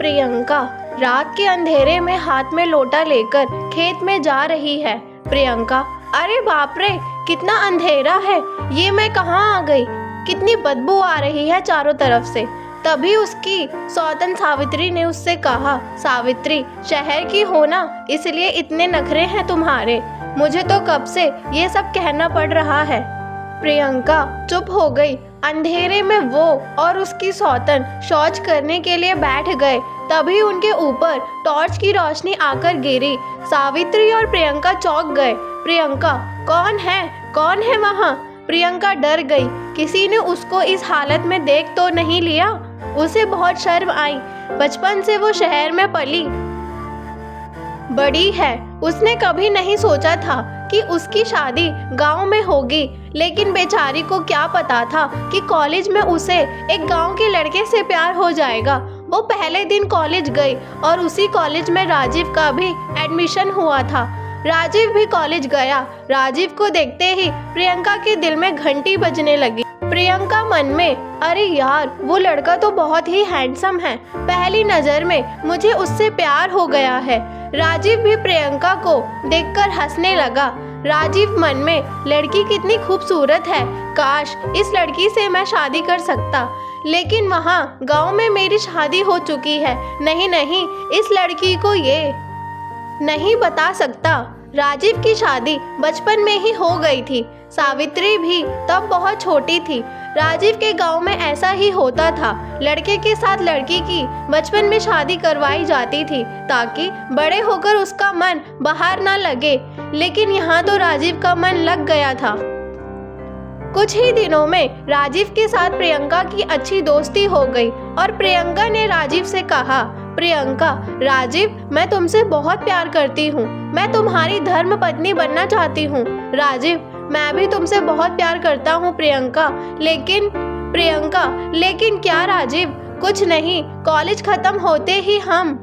प्रियंका रात के अंधेरे में हाथ में लोटा लेकर खेत में जा रही है। प्रियंका, अरे बाप रे, कितना अंधेरा है, ये मैं कहाँ आ गई, कितनी बदबू आ रही है चारों तरफ से। तभी उसकी सौतन सावित्री ने उससे कहा, सावित्री, शहर की हो ना, इसलिए इतने नखरे हैं तुम्हारे, मुझे तो कब से ये सब कहना पड़ रहा है। प्रियंका चुप हो गई। अंधेरे में वो और उसकी सौतन शौच करने के लिए बैठ गए। तभी उनके ऊपर टॉर्च की रोशनी आकर गिरी। सावित्री और प्रियंका चौंक गए। प्रियंका, कौन है वहाँ? प्रियंका डर गई। किसी ने उसको इस हालत में देख तो नहीं लिया? उसे बहुत शर्म आई। बचपन से वो शहर में पली बड़ी है। उसने कभी नहीं सोचा था कि उसकी शादी गांव में होगी, लेकिन बेचारी को क्या पता था कि कॉलेज में उसे एक गांव के लड़के से प्यार हो जाएगा। वो पहले दिन कॉलेज गई और उसी कॉलेज में राजीव का भी एडमिशन हुआ था। राजीव भी कॉलेज गया। राजीव को देखते ही प्रियंका के दिल में घंटी बजने लगी। प्रियंका मन में, अरे यार, वो लड़का तो बहुत ही हैंडसम है, पहली नजर में मुझे उससे प्यार हो गया है। राजीव भी प्रियंका को देखकर हंसने लगा। राजीव मन में, लड़की कितनी खूबसूरत है, काश इस लड़की से मैं शादी कर सकता, लेकिन वहाँ गांव में मेरी शादी हो चुकी है। नहीं, इस लड़की को ये नहीं बता सकता। राजीव की शादी बचपन में ही हो गई थी। सावित्री भी तब बहुत छोटी थी। राजीव के गांव में ऐसा ही होता था, लड़के के साथ लड़की की बचपन में शादी करवाई जाती थी ताकि बड़े होकर उसका मन बाहर ना लगे। लेकिन यहाँ तो राजीव का मन लग गया था। कुछ ही दिनों में राजीव के साथ प्रियंका की अच्छी दोस्ती हो गई और प्रियंका ने राजीव से कहा, प्रियंका, राजीव, मैं तुमसे बहुत प्यार करती हूँ, मैं तुम्हारी धर्म पत्नी बनना चाहती हूँ। राजीव, मैं भी तुमसे बहुत प्यार करता हूँ प्रियंका, लेकिन क्या राजीव? कुछ नहीं, कॉलेज खत्म होते ही हम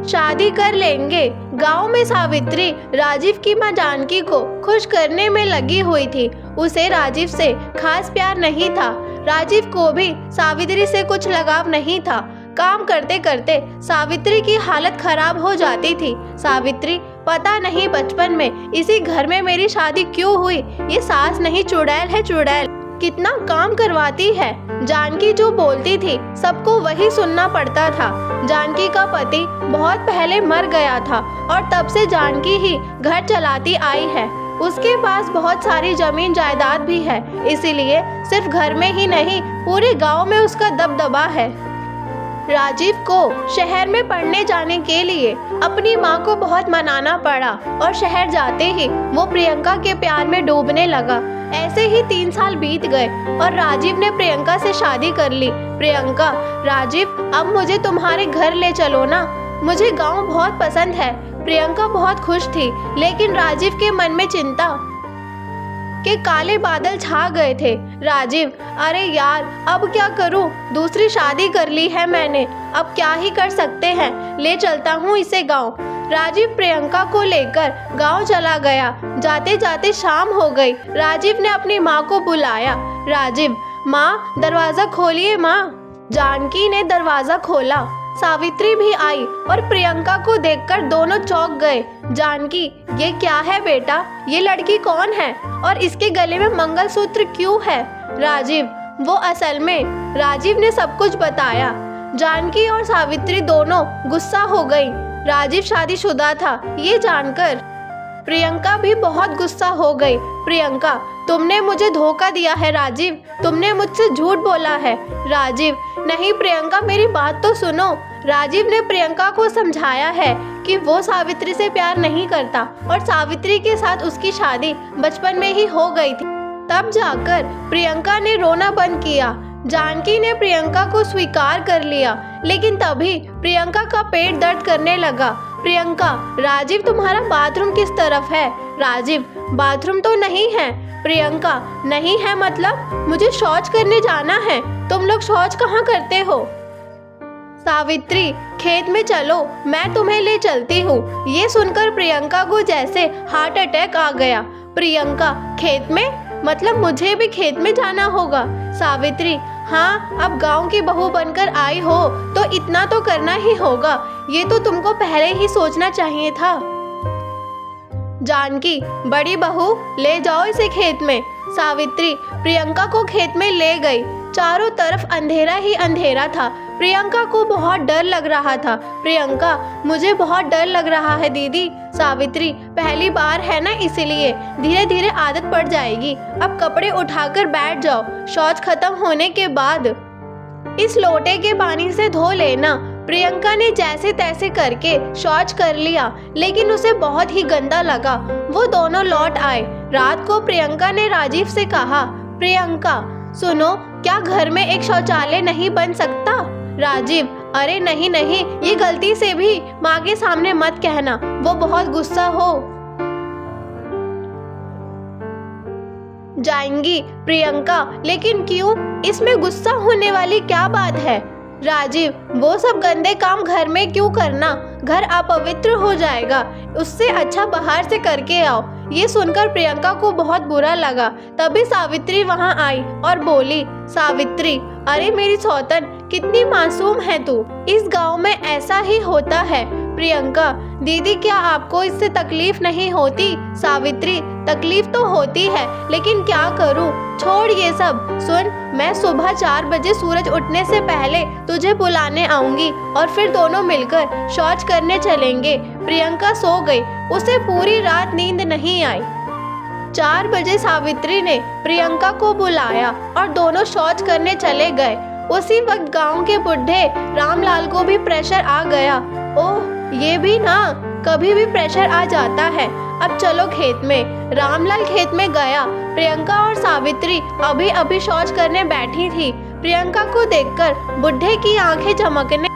शादी कर लेंगे। गांव में सावित्री राजीव की मां जानकी को खुश करने में लगी हुई थी। उसे राजीव से खास प्यार नहीं था। राजीव को भी सावित्री से कुछ लगाव नहीं था। काम करते करते सावित्री की हालत खराब हो जाती थी। सावित्री, पता नहीं बचपन में इसी घर में मेरी शादी क्यों हुई, ये सास नहीं चुड़ैल है, चुड़ैल कितना काम करवाती है। जानकी जो बोलती थी सबको वही सुनना पड़ता था। जानकी का पति बहुत पहले मर गया था और तब से जानकी ही घर चलाती आई है। उसके पास बहुत सारी जमीन जायदाद भी है, इसीलिए सिर्फ घर में ही नहीं, पूरे गांव में उसका दबदबा है। राजीव को शहर में पढ़ने जाने के लिए अपनी माँ को बहुत मनाना पड़ा और शहर जाते ही वो प्रियंका के प्यार में डूबने लगा। ऐसे ही 3 साल बीत गए और राजीव ने प्रियंका से शादी कर ली। प्रियंका, राजीव, अब मुझे तुम्हारे घर ले चलो ना, मुझे गांव बहुत पसंद है। प्रियंका बहुत खुश थी, लेकिन राजीव के मन में चिंता के काले बादल छा गए थे। राजीव, अरे यार, अब क्या करूं? दूसरी शादी कर ली है मैंने, अब क्या ही कर सकते हैं, ले चलता हूं इसे गांव। राजीव प्रियंका को लेकर गांव चला गया। जाते जाते शाम हो गई। राजीव ने अपनी माँ को बुलाया। राजीव, माँ, दरवाजा खोलिए माँ। जानकी ने दरवाजा खोला। सावित्री भी आई और प्रियंका को देखकर दोनों चौंक गए। जानकी, ये क्या है बेटा? ये लड़की कौन है और इसके गले में मंगलसूत्र क्यों है? राजीव, वो असल में, राजीव ने सब कुछ बताया। जानकी और सावित्री दोनों गुस्सा हो गई। राजीव शादीशुदा था ये जानकर प्रियंका भी बहुत गुस्सा हो गई। प्रियंका, तुमने मुझे धोखा दिया है राजीव, तुमने मुझसे झूठ बोला है। राजीव, नहीं प्रियंका, मेरी बात तो सुनो। राजीव ने प्रियंका को समझाया है कि वो सावित्री से प्यार नहीं करता और सावित्री के साथ उसकी शादी बचपन में ही हो गई थी। तब जाकर प्रियंका ने रोना बंद किया। जानकी ने प्रियंका को स्वीकार कर लिया, लेकिन तभी प्रियंका का पेट दर्द करने लगा। प्रियंका, राजीव, तुम्हारा बाथरूम किस तरफ है? राजीव, बाथरूम तो नहीं है। प्रियंका, नहीं है मतलब? मुझे शौच करने जाना है। तुम लोग शौच कहाँ करते हो? सावित्री, खेत में चलो, मैं तुम्हें ले चलती हूँ। ये सुनकर प्रियंका को जैसे हार्ट अटैक आ गया। प्रियंका, खेत में मतलब मुझे भी खेत में जाना होगा? सावित्री, हाँ, अब गांव की बहू बनकर आई हो तो इतना तो करना ही होगा, ये तो तुमको पहले ही सोचना चाहिए था। जानकी, बड़ी बहू ले जाओ इसे खेत में। सावित्री प्रियंका को खेत में ले गई। चारों तरफ अंधेरा ही अंधेरा था। प्रियंका को बहुत डर लग रहा था। प्रियंका, मुझे बहुत डर लग रहा है दीदी। सावित्री, पहली बार है ना इसीलिए धीरे धीरे आदत पड़ जाएगी। अब कपड़े उठाकर बैठ जाओ। शौच खत्म होने के बाद इस लोटे के पानी से धो लेना। प्रियंका ने जैसे तैसे करके शौच कर लिया, लेकिन उसे बहुत ही गंदा लगा। वो दोनों लौट आए। रात को प्रियंका ने राजीव से कहा, प्रियंका सुनो, क्या घर में एक शौचालय नहीं बन सकता? राजीव, अरे नहीं नहीं, ये गलती से भी माँ के सामने मत कहना, वो बहुत गुस्सा हो जाएंगी। प्रियंका, लेकिन क्यों? इसमें गुस्सा होने वाली क्या बात है? राजीव, वो सब गंदे काम घर में क्यों करना? घर अपवित्र हो जाएगा। उससे अच्छा बाहर से करके आओ। ये सुनकर प्रियंका को बहुत बुरा लगा। तभी सावित्री वहां आई और बोली, सावित्री, अरे मेरी सौतन, कितनी मासूम है तू। इस गांव में ऐसा ही होता है। प्रियंका, दीदी क्या आपको इससे तकलीफ नहीं होती? सावित्री, तकलीफ तो होती है, लेकिन क्या करूं? छोड़ ये सब। सुन, मैं सुबह 4 बजे सूरज उठने से पहले तुझे बुलाने आऊंगी और फिर दोनों मिलकर शौच करने चलेंगे। प्रियंका सो गई। उसे पूरी रात नींद नहीं आई। 4 बजे सावित्री ने प्रियंका को बुलाया और दोनों शौच करने चले गए। उसी वक्त गांव के बुढ़े रामलाल को भी प्रेशर आ गया। ओह, ये भी ना, कभी भी प्रेशर आ जाता है। अब चलो खेत में। रामलाल खेत में गया। प्रियंका और सावित्री अभी अभी शौच करने बैठी थी। प्रियंका को देखकर बुढ़े की आंखें चमकने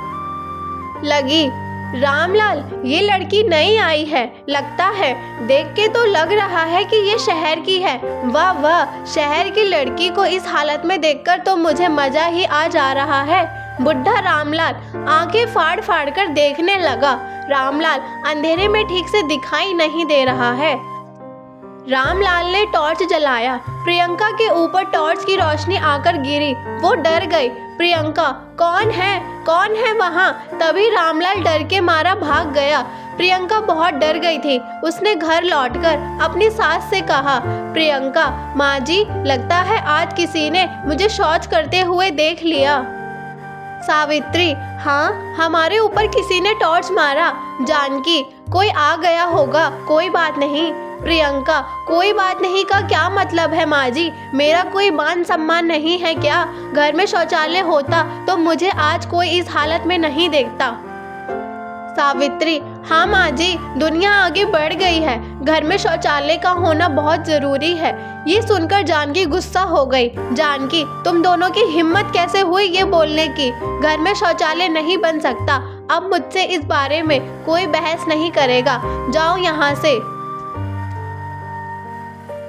लगी। रामलाल, ये लड़की नई आई है लगता है। देख के तो लग रहा है कि ये शहर की है। वाह वाह, शहर की लड़की को इस हालत में देखकर तो मुझे मजा ही आ जा रहा है। बुढ़ा रामलाल आंखें फाड़ फाड़ कर देखने लगा। रामलाल अंधेरे में ठीक से दिखाई नहीं दे रहा है। रामलाल ने टॉर्च जलाया। प्रियंका के ऊपर टॉर्च की रोशनी आकर गिरी। वो डर गई। प्रियंका, कौन है वहाँ? तभी रामलाल डर के मारा भाग गया। प्रियंका बहुत डर गई थी। उसने घर लौटकर अपनी सास से कहा, प्रियंका, माँ जी, लगता है आज किसी ने मुझे शौच करते हुए देख लिया। सावित्री, हाँ, हमारे ऊपर किसी ने टॉर्च मारा। जानकी, कोई आ गया होगा, कोई बात नहीं। प्रियंका, कोई बात नहीं का क्या मतलब है माँ जी? मेरा कोई मान सम्मान नहीं है क्या? घर में शौचालय होता तो मुझे आज कोई इस हालत में नहीं देखता। सावित्री, हाँ माँ जी, दुनिया आगे बढ़ गई है। घर में शौचालय का होना बहुत जरूरी है। ये सुनकर जानकी गुस्सा हो गई। जानकी, तुम दोनों की हिम्मत कैसे हुई ये बोलने की? घर में शौचालय नहीं बन सकता। अब मुझसे इस बारे में कोई बहस नहीं करेगा। जाओ यहाँ से।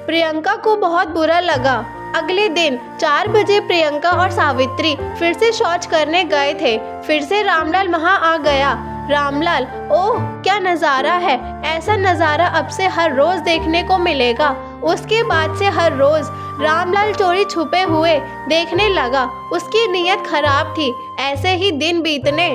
प्रियंका को बहुत बुरा लगा। अगले दिन 4 बजे प्रियंका और सावित्री फिर से शौच करने गए थे। फिर से रामलाल वहां आ गया। रामलाल, ओह क्या नज़ारा है। ऐसा नज़ारा अब से हर रोज देखने को मिलेगा। उसके बाद से हर रोज रामलाल चोरी छुपे हुए देखने लगा। उसकी नीयत खराब थी। ऐसे ही दिन बीतने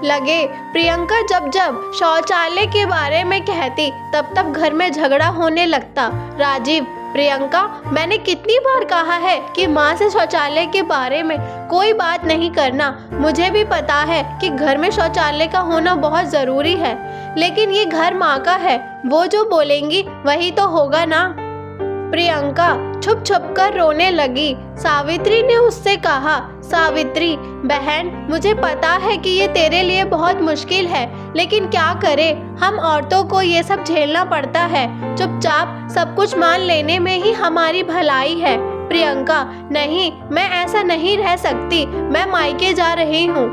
लगे। प्रियंका जब जब शौचालय के बारे में कहती तब तब घर में झगड़ा होने लगता। राजीव, प्रियंका, मैंने कितनी बार कहा है कि माँ से शौचालय के बारे में कोई बात नहीं करना। मुझे भी पता है कि घर में शौचालय का होना बहुत ज़रूरी है, लेकिन ये घर माँ का है। वो जो बोलेंगी वही तो होगा ना। प्रियंका छुप छुप कर रोने लगी। सावित्री ने उससे कहा, सावित्री बहन, मुझे पता है कि ये तेरे लिए बहुत मुश्किल है, लेकिन क्या करें, हम औरतों को ये सब झेलना पड़ता है। चुपचाप सब कुछ मान लेने में ही हमारी भलाई है। प्रियंका, नहीं, मैं ऐसा नहीं रह सकती। मैं मायके जा रही हूँ।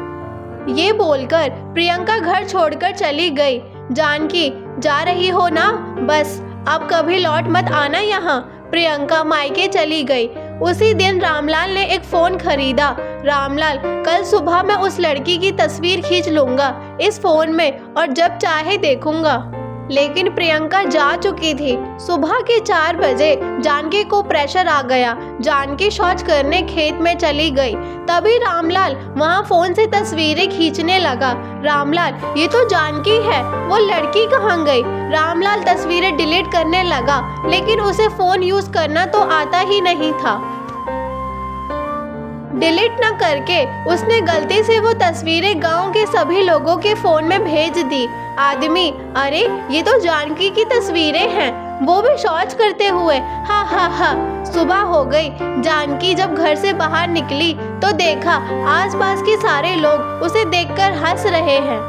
ये बोलकर प्रियंका घर छोड़कर चली गई। जानकी, जा रही हो ना? बस अब कभी लौट मत आना यहाँ। प्रियंका मायके चली गई। उसी दिन रामलाल ने एक फ़ोन खरीदा। रामलाल, कल सुबह मैं उस लड़की की तस्वीर खींच लूँगा इस फ़ोन में और जब चाहे देखूँगा। लेकिन प्रियंका जा चुकी थी। सुबह के 4 बजे जानकी को प्रेशर आ गया। जानकी शौच करने खेत में चली गई। तभी रामलाल वहां फोन से तस्वीरें खींचने लगा। रामलाल, ये तो जानकी है, वो लड़की कहाँ गई? रामलाल तस्वीरें डिलीट करने लगा, लेकिन उसे फोन यूज करना तो आता ही नहीं था। डिलीट न करके उसने गलती से वो तस्वीरें गांव के सभी लोगों के फोन में भेज दी। आदमी, अरे ये तो जानकी की तस्वीरें हैं, वो भी शौच करते हुए। हा हा हा। सुबह हो गई। जानकी जब घर से बाहर निकली तो देखा आसपास के सारे लोग उसे देखकर हंस रहे हैं।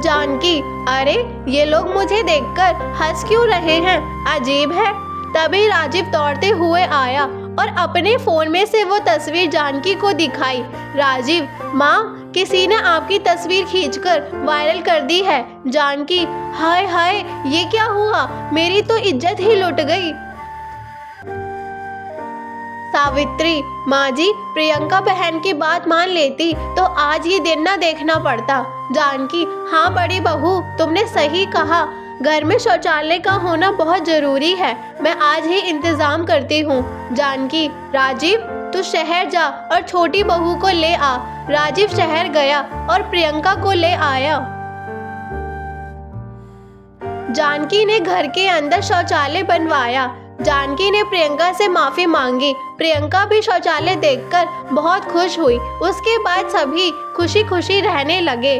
जानकी, अरे ये लोग मुझे देखकर हंस क्यों रहे हैं? अजीब है। तभी राजीव दौड़ते हुए आया और अपने फोन में से वो तस्वीर जानकी को दिखाई। राजीव, माँ, किसी ने आपकी तस्वीर खींचकर वायरल कर दी है। जानकी, हाय हाय, ये क्या हुआ? मेरी तो इज्जत ही लुट गई। सावित्री, माँ जी, प्रियंका बहन की बात मान लेती तो आज ये दिन ना देखना पड़ता। जानकी, हाँ बड़ी बहू, तुमने सही कहा। घर में शौचालय का होना बहुत जरूरी है। मैं आज ही इंतजाम करती हूँ। जानकी, राजीव, तू शहर जा और छोटी बहू को ले आ। राजीव शहर गया और प्रियंका को ले आया। जानकी ने घर के अंदर शौचालय बनवाया। जानकी ने प्रियंका से माफी मांगी। प्रियंका भी शौचालय देखकर बहुत खुश हुई। उसके बाद सभी खुशी खुशी रहने लगे।